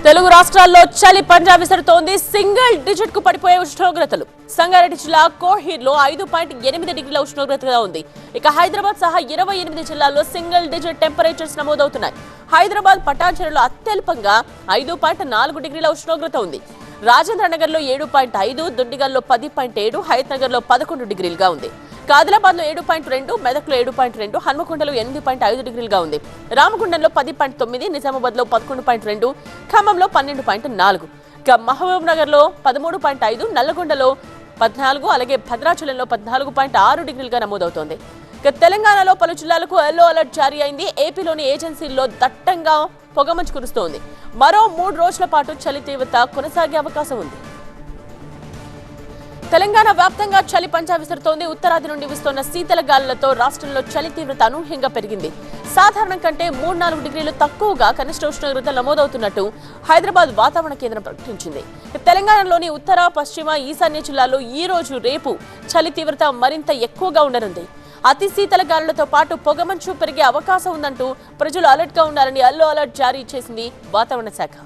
తెలుగు రాష్ట్రాల్లో చలి పంజా విసురుతోంది. Single digit కు పడిపోయే ఉష్ణోగ్రతలు. సంగారెడ్డి జిల్లా కోహీర్లో 5.8 డిగ్రీల ఉష్ణోగ్రతగా ఉంది. ఇక హైదరాబాద్ సహా 28 జిల్లాల్లో సింగిల్ డిజిట్ టెంపరేచర్స్ నమోదవుతున్నాయి. హైదరాబాద్ పటాన్చెరులో అత్యల్పంగా 5.4 డిగ్రీల ఉష్ణోగ్రత ఉంది. రాజేంద్ర నగర్ లో 7.5, దుండిగల్లో 10.7, హయత్ నగర్ లో 11 డిగ్రీలుగా ఉంది. ఆదిలాబాద్ లో 7.2, మెదక్లో 7.2, హన్మకొండలో 8.5 డిగ్రీలుగా ఉంది. రామగుండంలో 10.9, నిజామాబాద్ లో 11.2, ఖమ్మంలో 12.4, మహబూబ్ నగర్ లో 13.5, నల్లగొండలో 14, అలాగే భద్రాచలంలో 14.6 డిగ్రీలుగా నమోదవుతోంది. తెలంగాణలో పలు జిల్లాలకు ఎల్లో అలర్ట్ జారీ అయింది. ఏపీలోని ఏజెన్సీల్లో దట్టంగా పొగమంచు కురుస్తోంది. మరో 3 రోజుల పాటు చలి తీవ్రత కొనసాగే అవకాశం ఉంది. తెలంగాణ వ్యాప్తంగా చలి పంజా విసురుతోంది. ఉత్తరాది నుండి వీస్తున్న శీతల గాలులతో రాష్ట్రంలో చలి తీవ్రత అనూహ్యంగా పెరిగింది. సాధారణం కంటే 3-4 డిగ్రీలు తక్కువగా కనిష్ట ఉష్ణోగ్రతలు నమోదవుతున్నట్టు హైదరాబాద్ వాతావరణ కేంద్రం ప్రకటించింది. తెలంగాణలోని ఉత్తర, పశ్చిమ, ఈశాన్య జిల్లాల్లో ఈ రోజు, రేపు చలి తీవ్రత మరింత ఎక్కువగా ఉండనుంది. అతి శీతల గాలులతో పాటు పొగమంచు పెరిగే అవకాశం ఉందంటూ ప్రజలు అలర్ట్ గా ఉండాలని ఎల్లో అలర్ట్ జారీ చేసింది వాతావరణ శాఖ.